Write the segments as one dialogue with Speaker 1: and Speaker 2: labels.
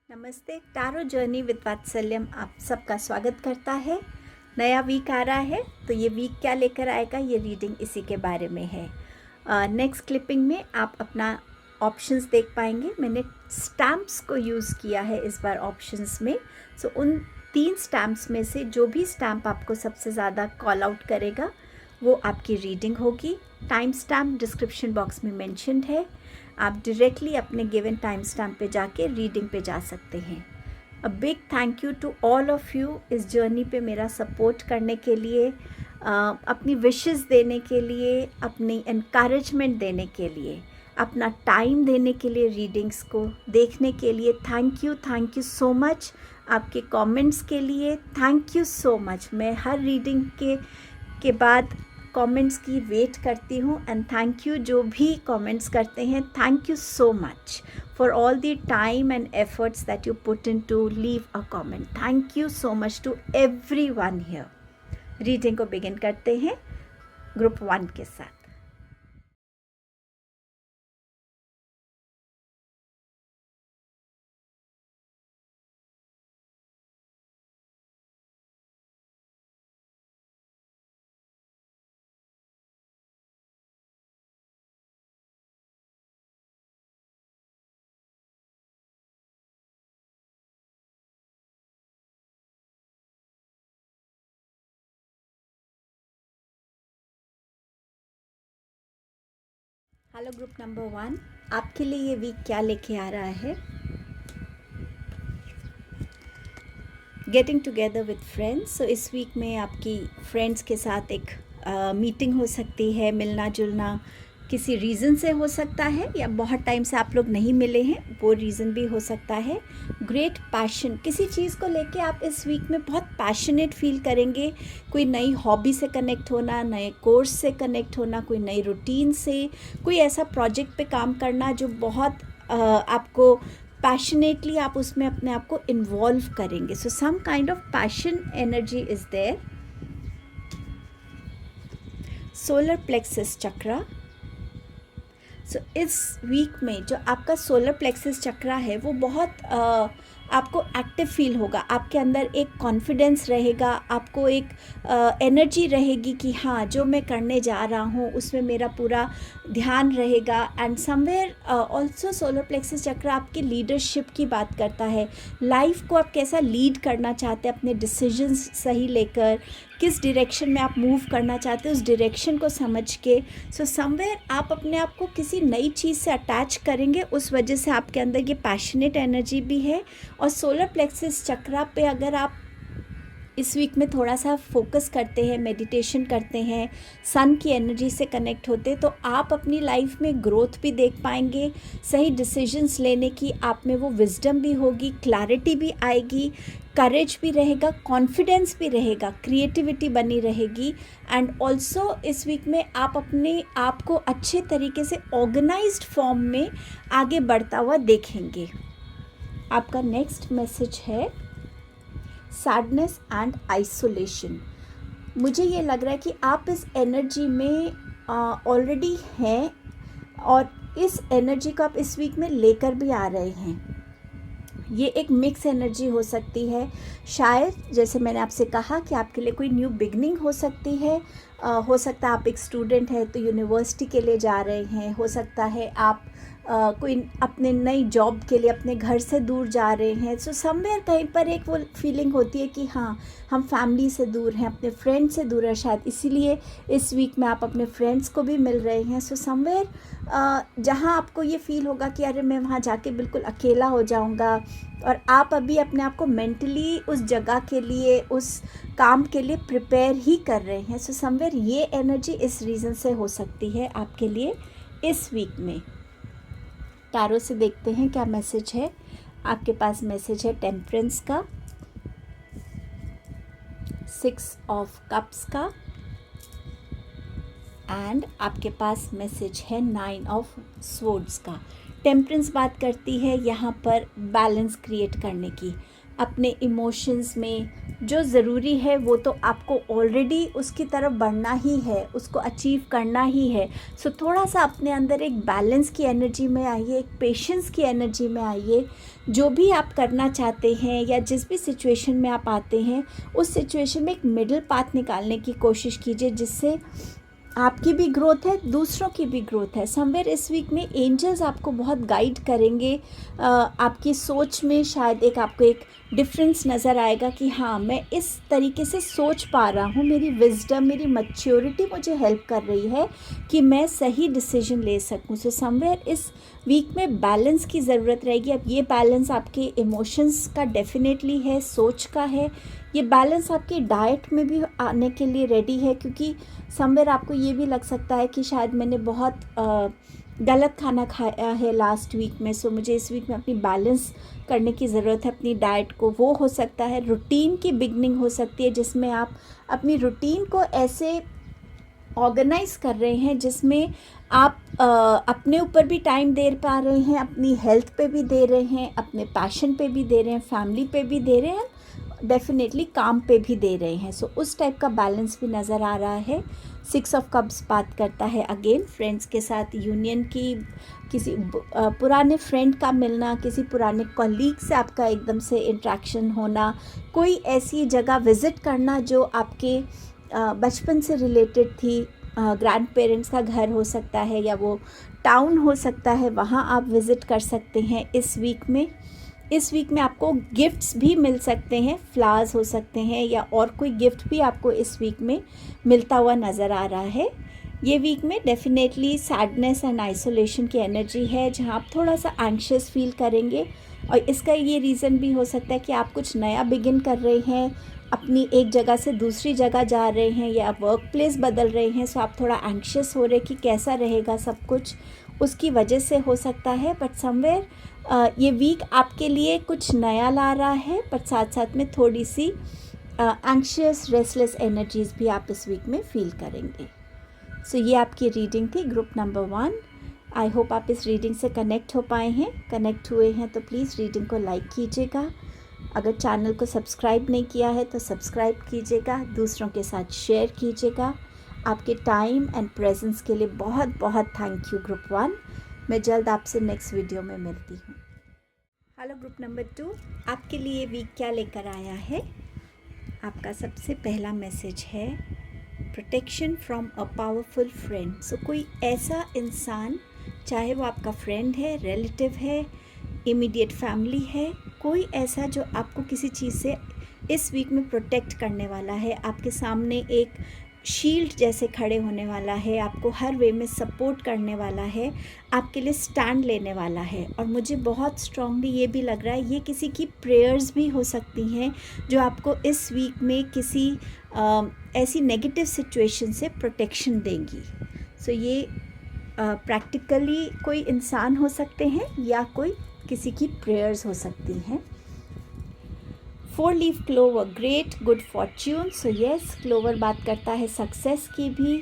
Speaker 1: नमस्ते। Tarot journey with वात्सल्यम आप सबका स्वागत करता है। नया वीक आ रहा है तो ये वीक क्या लेकर आएगा, ये रीडिंग इसी के बारे में है। नेक्स्ट क्लिपिंग में आप अपना ऑप्शंस देख पाएंगे। मैंने स्टैम्प्स को यूज़ किया है इस बार ऑप्शंस में। सो उन 3 स्टैम्प्स में से जो भी स्टैम्प आपको सबसे ज़्यादा कॉल आउट करेगा वो आपकी रीडिंग होगी। टाइम स्टैम्प डिस्क्रिप्शन बॉक्स में मेंशन्ड है। आप डायरेक्टली अपने गिवन टाइम स्टैम्प पे जाके रीडिंग पे जा सकते हैं। A big thank you to all of you इस जर्नी पे मेरा सपोर्ट करने के लिए, अपनी विशेस देने के लिए, अपनी एनकरेजमेंट देने के लिए, अपना टाइम देने के लिए, रीडिंग्स को देखने के लिए थैंक यू सो मच। आपके कमेंट्स के लिए थैंक यू सो मच। मैं हर रीडिंग के बाद कमेंट्स की वेट करती हूँ एंड थैंक यू जो भी कमेंट्स करते हैं। Thank you so much for all the time and efforts that you put in to leave a comment. Thank you so much to everyone here. Reading को begin करते हैं group 1 के साथ। Hello group number 1, आपके लिए ये week क्या लेके आ रहा है? Getting together with friends. So इस वीक में आपकी फ्रेंड्स के साथ एक मीटिंग हो सकती है। मिलना जुलना किसी रीज़न से हो सकता है या बहुत टाइम से आप लोग नहीं मिले हैं, वो रीज़न भी हो सकता है। ग्रेट पैशन, किसी चीज़ को लेके आप इस वीक में बहुत पैशनेट फील करेंगे। कोई नई हॉबी से कनेक्ट होना, नए कोर्स से कनेक्ट होना, कोई नई रूटीन से, कोई ऐसा प्रोजेक्ट पे काम करना जो बहुत आपको पैशनेटली आप उसमें अपने आप को इन्वॉल्व करेंगे। So some kind of passion energy is there. Solar plexus chakra. So इस वीक में जो आपका सोलर प्लेक्सस चक्रा है वो बहुत आपको एक्टिव फील होगा। आपके अंदर एक कॉन्फिडेंस रहेगा, आपको एक एनर्जी रहेगी कि हाँ जो मैं करने जा रहा हूँ उसमें मेरा पूरा ध्यान रहेगा। And somewhere also solar plexus चक्र आपकी लीडरशिप की बात करता है। लाइफ को आप कैसा लीड करना चाहते हैं, अपने डिसीजंस सही लेकर किस डायरेक्शन में आप मूव करना चाहते हैं उस डायरेक्शन को समझ के। सो समवेयर आप अपने आप को किसी नई चीज़ से अटैच करेंगे, उस वजह से आपके अंदर ये पैशनेट एनर्जी भी है। और सोलर प्लेक्सस चक्रा पे अगर आप इस वीक में थोड़ा सा फोकस करते हैं, मेडिटेशन करते हैं, सन की एनर्जी से कनेक्ट होते हैं, तो आप अपनी लाइफ में ग्रोथ भी देख पाएंगे। सही डिसीजंस लेने की आप में वो विजडम भी होगी, क्लैरिटी भी आएगी, करेज भी रहेगा, कॉन्फिडेंस भी रहेगा, क्रिएटिविटी बनी रहेगी। एंड ऑल्सो इस वीक में आप अपने आप को अच्छे तरीके से ऑर्गेनाइज्ड फॉर्म में आगे बढ़ता हुआ देखेंगे। आपका नेक्स्ट मैसेज है सैडनेस एंड आइसोलेशन। मुझे ये लग रहा है कि आप इस एनर्जी में ऑलरेडी हैं और इस एनर्जी को आप इस वीक में लेकर भी आ रहे हैं। ये एक मिक्स एनर्जी हो सकती है। शायद जैसे मैंने आपसे कहा कि आपके लिए कोई न्यू बिगनिंग हो सकती है। हो सकता है आप एक स्टूडेंट हैं तो यूनिवर्सिटी के लिए जा रहे हैं। हो सकता है आप कोई अपने नई जॉब के लिए अपने घर से दूर जा रहे हैं। सो समवेयर कहीं पर एक वो फीलिंग होती है कि हाँ हम फैमिली से दूर हैं, अपने फ्रेंड से दूर है। शायद इसीलिए इस वीक में आप अपने फ्रेंड्स को भी मिल रहे हैं। सो समवेयर जहाँ आपको ये फील होगा कि अरे मैं वहाँ जाके बिल्कुल अकेला हो जाऊँगा, और आप अभी अपने आप को मेंटली उस जगह के लिए, उस काम के लिए प्रिपेयर ही कर रहे हैं। सो समवेयर ये एनर्जी इस रीज़न से हो सकती है आपके लिए इस वीक में। टारो से देखते हैं क्या मैसेज है। आपके पास मैसेज है टेम्परेंस का, 6 ऑफ कप्स का, एंड आपके पास मैसेज है 9 ऑफ स्वॉर्ड्स का। टेम्परेंस बात करती है यहाँ पर बैलेंस क्रिएट करने की। अपने इमोशंस में। जो ज़रूरी है वो तो आपको ऑलरेडी उसकी तरफ बढ़ना ही है, उसको अचीव करना ही है। सो थोड़ा सा अपने अंदर एक बैलेंस की एनर्जी में आइए, एक पेशेंस की एनर्जी में आइए। जो भी आप करना चाहते हैं या जिस भी सिचुएशन में आप आते हैं, उस सिचुएशन में एक मिडिल पाथ निकालने की कोशिश कीजिए, जिससे आपकी भी ग्रोथ है, दूसरों की भी ग्रोथ है। समवेयर इस वीक में एंजल्स आपको बहुत गाइड करेंगे। आपकी सोच में शायद आपको एक डिफरेंस नज़र आएगा कि हाँ, मैं इस तरीके से सोच पा रहा हूँ, मेरी विजडम, मेरी मैच्योरिटी मुझे हेल्प कर रही है कि मैं सही डिसीजन ले सकूँ। सो समवेयर इस वीक में बैलेंस की ज़रूरत रहेगी। अब ये बैलेंस आपके इमोशंस का डेफिनेटली है, सोच का है। ये बैलेंस आपकी डाइट में भी आने के लिए रेडी है, क्योंकि समवेयर आपको ये भी लग सकता है कि शायद मैंने बहुत गलत खाना खाया है लास्ट वीक में, सो मुझे इस वीक में अपनी बैलेंस करने की ज़रूरत है अपनी डाइट को। वो हो सकता है रूटीन की बिगनिंग हो सकती है, जिसमें आप अपनी रूटीन को ऐसे ऑर्गेनाइज कर रहे हैं जिसमें आप अपने ऊपर भी टाइम दे पा रहे हैं, अपनी हेल्थ पे भी दे रहे हैं, अपने पैशन पे भी दे रहे हैं, फैमिली पे भी दे रहे हैं, डेफिनेटली काम पे भी दे रहे हैं। सो उस टाइप का बैलेंस भी नज़र आ रहा है। 6 ऑफ कप्स बात करता है अगेन फ्रेंड्स के साथ यूनियन की, किसी पुराने फ्रेंड का मिलना, किसी पुराने कॉलीग से आपका एकदम से इंट्रैक्शन होना, कोई ऐसी जगह विज़िट करना जो आपके बचपन से रिलेटेड थी। ग्रैंड पेरेंट्स का घर हो सकता है या वो टाउन हो सकता है, वहाँ आप विज़िट कर सकते हैं इस वीक में। इस वीक में आपको गिफ्ट्स भी मिल सकते हैं, फ्लावर्स हो सकते हैं या और कोई गिफ्ट भी आपको इस वीक में मिलता हुआ नज़र आ रहा है। ये वीक में डेफिनेटली सैडनेस एंड आइसोलेशन की एनर्जी है, जहाँ आप थोड़ा सा एंग्शियस फील करेंगे। और इसका ये रीज़न भी हो सकता है कि आप कुछ नया बिगिन कर रहे हैं, अपनी एक जगह से दूसरी जगह जा रहे हैं या वर्क प्लेस बदल रहे हैं। सो आप थोड़ा एंग्शियस हो रहे कि कैसा रहेगा सब कुछ, उसकी वजह से हो सकता है। बट समवेयर ये वीक आपके लिए कुछ नया ला रहा है, बट साथ साथ में थोड़ी सी एंग्शियस रेस्टलेस एनर्जीज़ भी आप इस वीक में फील करेंगे। सो ये आपकी रीडिंग थी ग्रुप नंबर 1। आई होप आप इस रीडिंग से कनेक्ट हो पाए हैं। कनेक्ट हुए हैं तो प्लीज़ रीडिंग को लाइक कीजिएगा। अगर चैनल को सब्सक्राइब नहीं किया है तो सब्सक्राइब कीजिएगा, दूसरों के साथ शेयर कीजिएगा। आपके टाइम एंड प्रेजेंस के लिए बहुत बहुत थैंक यू ग्रुप 1। मैं जल्द आपसे नेक्स्ट वीडियो में मिलती हूँ। हेलो ग्रुप नंबर 2, आपके लिए वीक क्या लेकर आया है? आपका सबसे पहला मैसेज है protection from a powerful friend. So कोई ऐसा इंसान, चाहे वो आपका फ्रेंड है, रिलेटिव है, इमीडिएट फैमिली है, कोई ऐसा जो आपको किसी चीज़ से इस वीक में प्रोटेक्ट करने वाला है, आपके सामने एक शील्ड जैसे खड़े होने वाला है, आपको हर वे में सपोर्ट करने वाला है, आपके लिए स्टैंड लेने वाला है। और मुझे बहुत स्ट्रांगली ये भी लग रहा है ये किसी की प्रेयर्स भी हो सकती हैं जो आपको इस वीक में किसी ऐसी नेगेटिव सिचुएशन से प्रोटेक्शन देंगी। सो ये प्रैक्टिकली कोई इंसान हो सकते हैं या कोई किसी की प्रेयर्स हो सकती हैं। 4 leaf clover, great good Fortune. So yes, clover बात करता है सक्सेस की भी,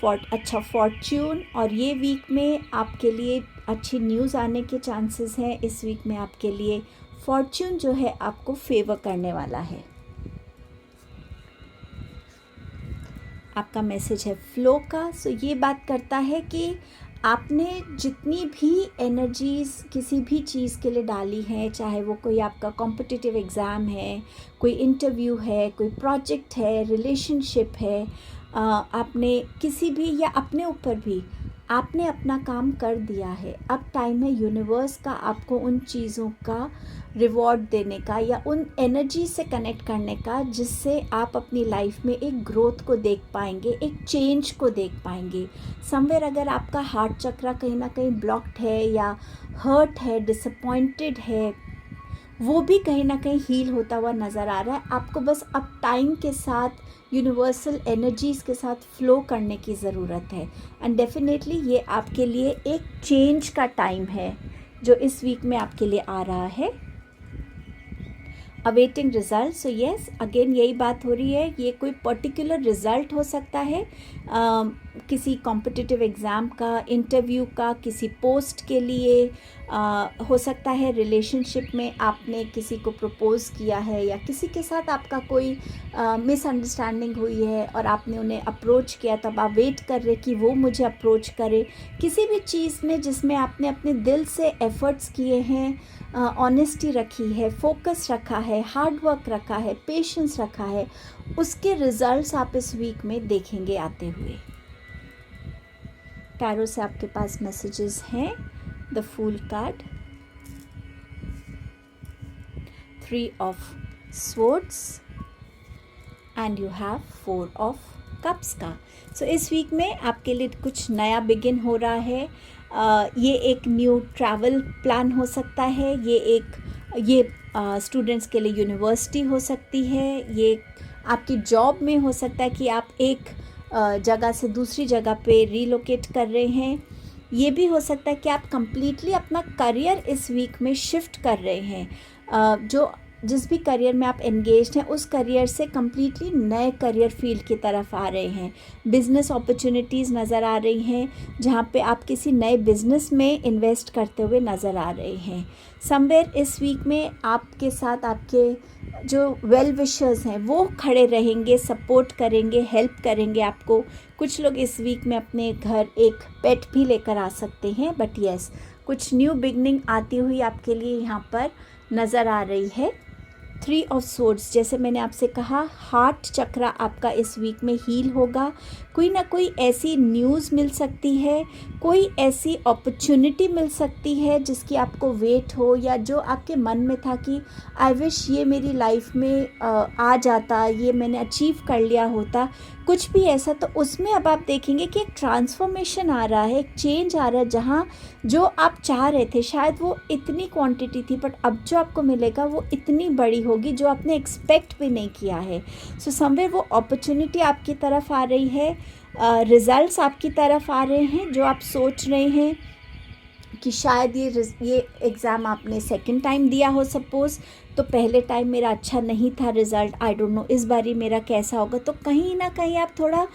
Speaker 1: अच्छा फॉर्च्यून। और ये वीक में आपके लिए अच्छी न्यूज़ आने के चांसेस हैं। इस वीक में आपके लिए फॉर्च्यून जो है आपको फेवर करने वाला है। आपका मैसेज है फ्लो का। सो ये बात करता है कि आपने जितनी भी एनर्जीज़ किसी भी चीज़ के लिए डाली है, चाहे वो कोई आपका कॉम्पिटिटिव एग्ज़ाम है, कोई इंटरव्यू है, कोई प्रोजेक्ट है, रिलेशनशिप है, आपने किसी भी या अपने ऊपर भी आपने अपना काम कर दिया है। अब टाइम है यूनिवर्स का आपको उन चीज़ों का रिवॉर्ड देने का या उन एनर्जी से कनेक्ट करने का जिससे आप अपनी लाइफ में एक ग्रोथ को देख पाएंगे, एक चेंज को देख पाएंगे। समवेयर अगर आपका हार्ट चक्रा कहीं ना कहीं ब्लॉक्ड है या हर्ट है, डिसअपॉइंटेड है, वो भी कहीं ना कहीं हील होता हुआ नज़र आ रहा है। आपको बस अब टाइम के साथ यूनिवर्सल एनर्जीज़ के साथ फ्लो करने की ज़रूरत है। एंड डेफिनेटली ये आपके लिए एक चेंज का टाइम है जो इस वीक में आपके लिए आ रहा है। Awaiting result. So yes, again यही बात हो रही है, ये कोई पर्टिकुलर रिजल्ट हो सकता है किसी कॉम्पिटिटिव एग्ज़ाम का, इंटरव्यू का, किसी पोस्ट के लिए, हो सकता है रिलेशनशिप में आपने किसी को प्रपोज़ किया है या किसी के साथ आपका कोई मिसअंडरस्टैंडिंग हुई है और आपने उन्हें अप्रोच किया, तब आप वेट कर रहे कि वो मुझे अप्रोच करे। किसी भी चीज़ में जिसमें आपने अपने दिल से एफ़र्ट्स किए हैं, ऑनेस्टी रखी है, फोकस रखा है, हार्ड वर्क रखा है, पेशेंस रखा है, उसके रिजल्ट्स आप इस वीक में देखेंगे आते हुए। टैरो से आपके पास मैसेजेस हैं। The fool card, 3 of swords and you have 4 of cups का। सो इस वीक में आपके लिए कुछ नया बिगिन हो रहा है। ये एक न्यू ट्रैवल प्लान हो सकता है, ये स्टूडेंट्स के लिए यूनिवर्सिटी हो सकती है, ये आपकी जॉब में हो सकता है कि आप एक जगह से दूसरी जगह पे रीलोकेट कर रहे हैं। ये भी हो सकता है कि आप कंप्लीटली अपना करियर इस वीक में शिफ्ट कर रहे हैं। जिस भी करियर में आप एंगेज्ड हैं उस करियर से कम्प्लीटली नए करियर फील्ड की तरफ आ रहे हैं। बिज़नेस अपॉर्चुनिटीज़ नज़र आ रही हैं जहाँ पे आप किसी नए बिज़नेस में इन्वेस्ट करते हुए नज़र आ रहे हैं। समवेयर इस वीक में आपके साथ आपके जो वेल विशर्स हैं वो खड़े रहेंगे, सपोर्ट करेंगे, हेल्प करेंगे आपको। कुछ लोग इस वीक में अपने घर एक पेट भी लेकर आ सकते हैं, बट यस, कुछ न्यू बिगनिंग आती हुई आपके लिए यहाँ पर नज़र आ रही है। 3 ऑफ स्वॉर्ड्स, जैसे मैंने आपसे कहा, हार्ट चक्रा आपका इस वीक में हील होगा। कोई ना कोई ऐसी न्यूज़ मिल सकती है, कोई ऐसी अपॉर्चुनिटी मिल सकती है जिसकी आपको वेट हो, या जो आपके मन में था कि आई विश ये मेरी लाइफ में आ जाता, ये मैंने अचीव कर लिया होता, कुछ भी ऐसा। तो उसमें अब आप देखेंगे कि एक ट्रांसफॉर्मेशन आ रहा है, एक चेंज आ रहा है, जहाँ जो आप चाह रहे थे शायद वो इतनी क्वांटिटी थी, बट अब जो आपको मिलेगा वो इतनी बड़ी होगी जो आपने एक्सपेक्ट भी नहीं किया है। सो समवेयर वो अपॉर्चुनिटी आपकी तरफ आ रही है, रिजल्ट्स आपकी तरफ आ रहे हैं। जो आप सोच रहे हैं कि शायद ये एग्ज़ाम आपने सेकंड टाइम दिया हो सपोज़, तो पहले टाइम मेरा अच्छा नहीं था रिज़ल्ट, आई डोंट नो इस बारी मेरा कैसा होगा, तो कहीं ना कहीं आप थोड़ा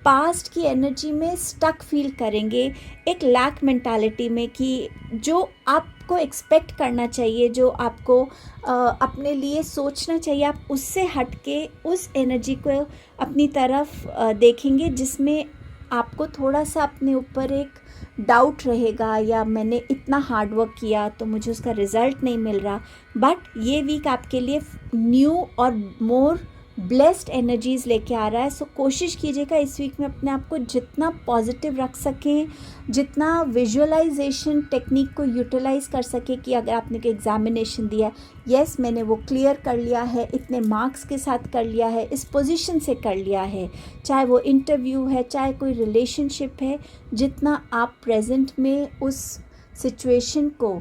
Speaker 1: पास्ट की एनर्जी में स्टक फील करेंगे, एक लैक मेंटालिटी में, कि जो आपको एक्सपेक्ट करना चाहिए, जो आपको अपने लिए सोचना चाहिए, आप उससे हट के उस एनर्जी को अपनी तरफ देखेंगे जिसमें आपको थोड़ा सा अपने ऊपर एक डाउट रहेगा, या मैंने इतना हार्ड वर्क किया तो मुझे उसका रिज़ल्ट नहीं मिल रहा। बट ये वीक आपके लिए न्यू और मोर ब्लेस्ड एनर्जीज़ लेके आ रहा है। सो कोशिश कीजिएगा इस वीक में अपने आप को जितना पॉजिटिव रख सकें, जितना विजुअलाइजेशन टेक्निक को यूटिलाइज़ कर सकें, कि अगर आपने कोई एग्जामिनेशन दिया, यस मैंने वो क्लियर कर लिया है, इतने मार्क्स के साथ कर लिया है, इस पोजीशन से कर लिया है, चाहे वो इंटरव्यू है, चाहे कोई रिलेशनशिप है, जितना आप प्रेजेंट में उस सिचुएशन को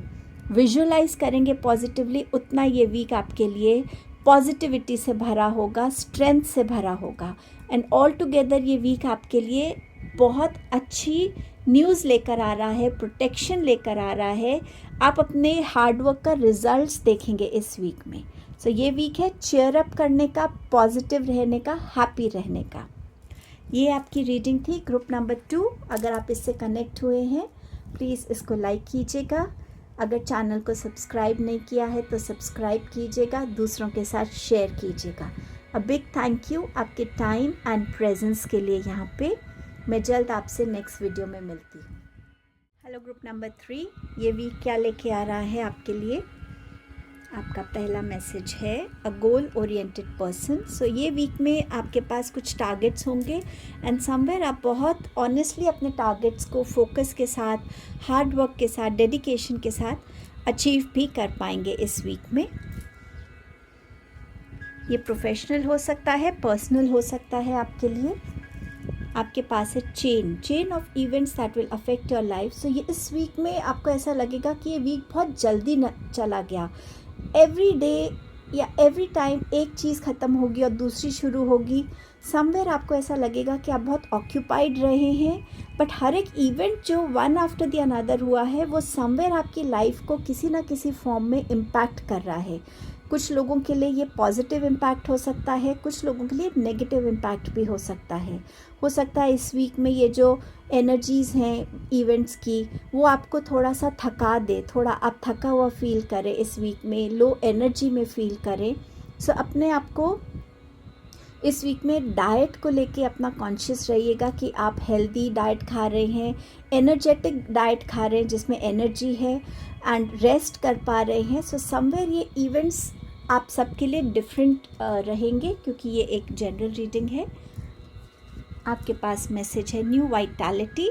Speaker 1: विजुअलाइज़ करेंगे पॉजिटिवली, उतना ये वीक आपके लिए पॉजिटिविटी से भरा होगा, स्ट्रेंथ से भरा होगा। एंड ऑल टुगेदर ये वीक आपके लिए बहुत अच्छी न्यूज़ लेकर आ रहा है, प्रोटेक्शन लेकर आ रहा है। आप अपने हार्डवर्क का रिजल्ट्स देखेंगे इस वीक में। सो ये वीक है चेयर अप करने का, पॉजिटिव रहने का, हैप्पी रहने का। ये आपकी रीडिंग थी ग्रुप नंबर 2। अगर आप इससे कनेक्ट हुए हैं प्लीज़ इसको लाइक कीजिएगा। अगर चैनल को सब्सक्राइब नहीं किया है तो सब्सक्राइब कीजिएगा, दूसरों के साथ शेयर कीजिएगा। अ बिग थैंक यू आपके टाइम एंड प्रेजेंस के लिए यहाँ पे। मैं जल्द आपसे नेक्स्ट वीडियो में मिलती हूँ। हेलो ग्रुप नंबर 3, ये वीक क्या लेके आ रहा है आपके लिए? आपका पहला मैसेज है अ गोल ओरिएंटेड पर्सन। सो ये वीक में आपके पास कुछ टारगेट्स होंगे एंड समवेयर आप बहुत ऑनेस्टली अपने टारगेट्स को फोकस के साथ, हार्ड वर्क के साथ, डेडिकेशन के साथ अचीव भी कर पाएंगे इस वीक में। ये प्रोफेशनल हो सकता है, पर्सनल हो सकता है आपके लिए। आपके पास है chain of events that will affect your life. So ये इस वीक में आपको ऐसा लगेगा कि ये वीक बहुत जल्दी चला गया। एवरी डे या एवरी टाइम एक चीज़ ख़त्म होगी और दूसरी शुरू होगी, समवेयर आपको ऐसा लगेगा कि आप बहुत ऑक्यूपाइड रहे हैं, बट हर एक इवेंट जो वन आफ्टर द अनदर हुआ है वो समवेयर आपकी लाइफ को किसी ना किसी फॉर्म में इम्पैक्ट कर रहा है। कुछ लोगों के लिए ये पॉजिटिव इम्पैक्ट हो सकता है, कुछ लोगों के लिए नेगेटिव इम्पैक्ट भी हो सकता है। हो सकता है इस वीक में ये जो एनर्जीज़ हैं इवेंट्स की वो आपको थोड़ा सा थका दे, थोड़ा आप थका हुआ फील करें, इस वीक में लो एनर्जी में फील करें। सो अपने आप को इस वीक में डाइट को लेके अपना कॉन्शियस रहिएगा कि आप हेल्दी डाइट खा रहे हैं, एनर्जेटिक डाइट खा रहे हैं जिसमें एनर्जी है, एंड रेस्ट कर पा रहे हैं। सो समवेयर ये इवेंट्स आप सबके लिए डिफरेंट रहेंगे, क्योंकि ये एक जनरल रीडिंग है। आपके पास मैसेज है न्यू वाइटैलिटी।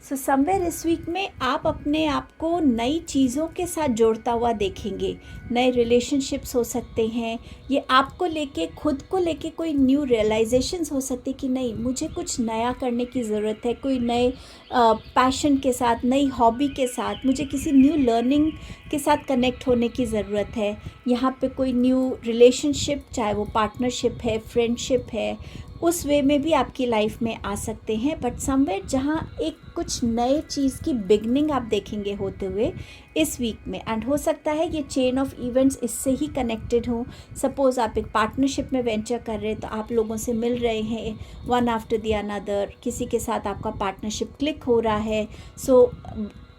Speaker 1: सो समवेयर इस वीक में आप अपने आप को नई चीज़ों के साथ जोड़ता हुआ देखेंगे। नए रिलेशनशिप्स हो सकते हैं, ये आपको लेके, खुद को लेके कोई न्यू रियलाइजेशंस हो सकते कि नहीं मुझे कुछ नया करने की ज़रूरत है, कोई नए पैशन के साथ, नई हॉबी के साथ, मुझे किसी न्यू लर्निंग के साथ कनेक्ट होने की ज़रूरत है। यहाँ पे कोई न्यू रिलेशनशिप, चाहे वो पार्टनरशिप है, फ्रेंडशिप है, उस वे में भी आपकी लाइफ में आ सकते हैं। बट समवेयर जहाँ एक कुछ नए चीज़ की बिगनिंग आप देखेंगे होते हुए इस वीक में, एंड हो सकता है ये चेन ऑफ इवेंट्स इससे ही कनेक्टेड हो। सपोज़ आप एक पार्टनरशिप में वेंचर कर रहे हैं, तो आप लोगों से मिल रहे हैं वन आफ्टर द अनदर, किसी के साथ आपका पार्टनरशिप क्लिक हो रहा है, सो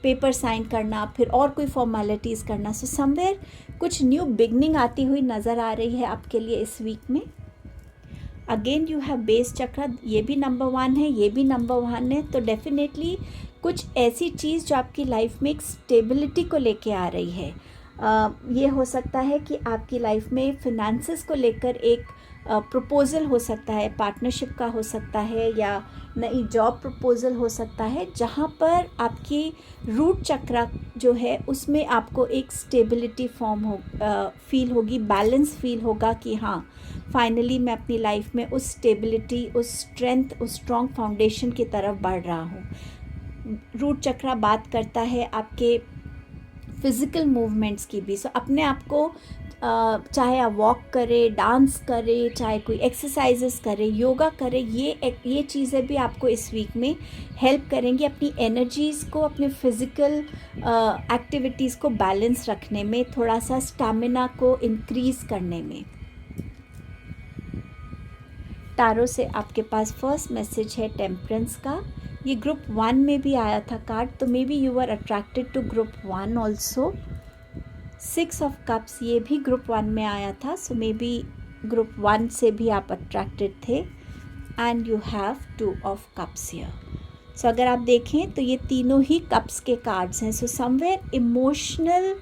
Speaker 1: पेपर साइन करना, फिर और कोई फॉर्मेलिटीज़ करना। सो समवेयर कुछ न्यू बिगनिंग आती हुई नज़र आ रही है आपके लिए इस वीक में। अगेन यू हैव बेस चक्र, ये भी नंबर 1 है, ये भी नंबर 1 है। तो डेफिनेटली कुछ ऐसी चीज़ जो आपकी लाइफ में एक स्टेबिलिटी को लेके आ रही है। ये हो सकता है कि आपकी लाइफ में फिनेंसेस को लेकर एक प्रपोज़ल हो सकता है, पार्टनरशिप का हो सकता है, या नई जॉब प्रपोज़ल हो सकता है, जहाँ पर आपकी रूट चक्र जो है उसमें आपको एक स्टेबिलिटी फील होगी, बैलेंस फील होगा कि हाँ फाइनली मैं अपनी लाइफ में उस स्टेबिलिटी, उस स्ट्रेंथ, उस स्ट्रॉन्ग फाउंडेशन की तरफ बढ़ रहा हूँ। रूट चक्र बात करता है आपके फिज़िकल मूवमेंट्स की भी। सो अपने आप को चाहे आप वॉक करें, डांस करें, चाहे कोई एक्सरसाइजेस करें, योगा करें, ये चीज़ें भी आपको इस वीक में हेल्प करेंगी अपनी एनर्जीज़ को, अपने फिज़िकल एक्टिविटीज़ को बैलेंस रखने में, थोड़ा सा स्टैमिना को इंक्रीज़ करने में। टारो से आपके पास फर्स्ट मैसेज है टेम्परेंस का। ये ग्रुप 1 में भी आया था कार्ड, तो maybe you are attracted to group 1 also. 6 of cups ये भी ग्रुप 1 में आया था, सो मे बी ग्रुप 1 से भी आप अट्रैक्टेड थे। And you have 2 of cups here. So अगर आप देखें तो ये तीनों ही कप्स के कार्ड्स हैं। सो समवेयर इमोशनल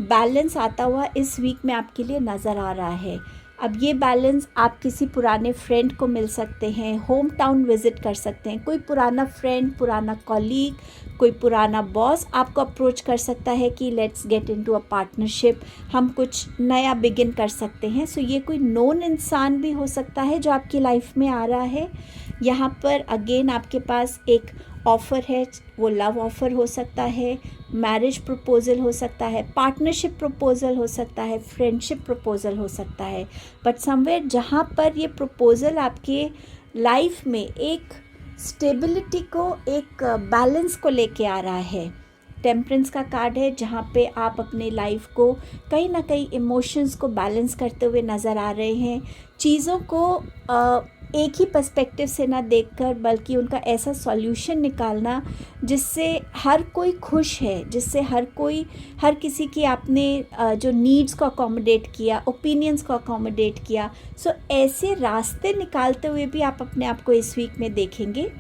Speaker 1: बैलेंस आता हुआ इस वीक में आपके लिए नज़र आ रहा है। अब ये बैलेंस आप किसी पुराने फ्रेंड को मिल सकते हैं, होम टाउन विज़िट कर सकते हैं, कोई पुराना फ्रेंड, पुराना कॉलीग, कोई पुराना बॉस आपको अप्रोच कर सकता है कि let's get into a partnership, हम कुछ नया बिगिन कर सकते हैं। सो ये कोई नोन इंसान भी हो सकता है जो आपकी लाइफ में आ रहा है। यहाँ पर अगेन आपके पास एक ऑफ़र है, वो लव ऑफ़र हो सकता है, मैरिज प्रपोज़ल हो सकता है, पार्टनरशिप प्रपोज़ल हो सकता है, फ्रेंडशिप प्रपोज़ल हो सकता है। बट समवेयर जहाँ पर ये प्रपोज़ल आपके लाइफ में एक स्टेबिलिटी को, एक बैलेंस को लेके आ रहा है। टेम्परेंस का कार्ड है जहाँ पे आप अपने लाइफ को कहीं ना कहीं इमोशंस को बैलेंस करते हुए नज़र आ रहे हैं, चीज़ों को एक ही पर्सपेक्टिव से ना देखकर, बल्कि उनका ऐसा सॉल्यूशन निकालना जिससे हर कोई खुश है, जिससे हर किसी की आपने जो नीड्स को अकोमोडेट किया, ओपिनियंस को अकोमोडेट किया। सो ऐसे रास्ते निकालते हुए भी आप अपने आप को इस वीक में देखेंगे।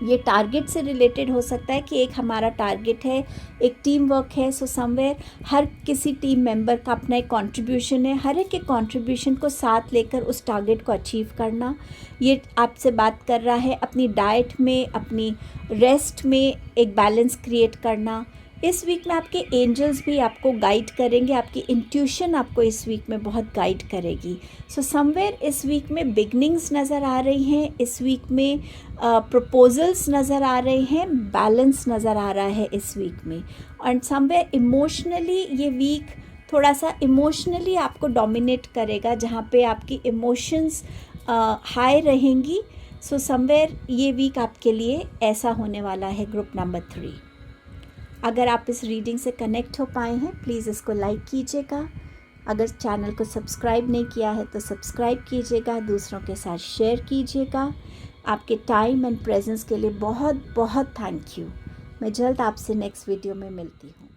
Speaker 1: ये टारगेट से रिलेटेड हो सकता है कि एक हमारा टारगेट है, एक टीम वर्क है। सो समवेयर हर किसी टीम मेंबर का अपना एक कंट्रीब्यूशन है, हर एक के कंट्रीब्यूशन को साथ लेकर उस टारगेट को अचीव करना। ये आपसे बात कर रहा है अपनी डाइट में, अपनी रेस्ट में एक बैलेंस क्रिएट करना। इस वीक में आपके एंजल्स भी आपको गाइड करेंगे, आपकी इंट्यूशन आपको इस वीक में बहुत गाइड करेगी। सो समवेयर इस वीक में बिगनिंग्स नज़र आ रही हैं, इस वीक में प्रपोजल्स नज़र आ रहे हैं, बैलेंस नज़र आ रहा है इस वीक में। एंड समवेयर इमोशनली ये वीक थोड़ा सा इमोशनली आपको डोमिनेट करेगा, जहाँ पे आपकी इमोशंस हाई रहेंगी। सो समवेयर ये वीक आपके लिए ऐसा होने वाला है ग्रुप नंबर 3। अगर आप इस रीडिंग से कनेक्ट हो पाए हैं प्लीज़ इसको लाइक कीजिएगा। अगर चैनल को सब्सक्राइब नहीं किया है तो सब्सक्राइब कीजिएगा, दूसरों के साथ शेयर कीजिएगा। आपके टाइम एंड प्रेजेंस के लिए बहुत बहुत थैंक यू। मैं जल्द आपसे नेक्स्ट वीडियो में मिलती हूँ।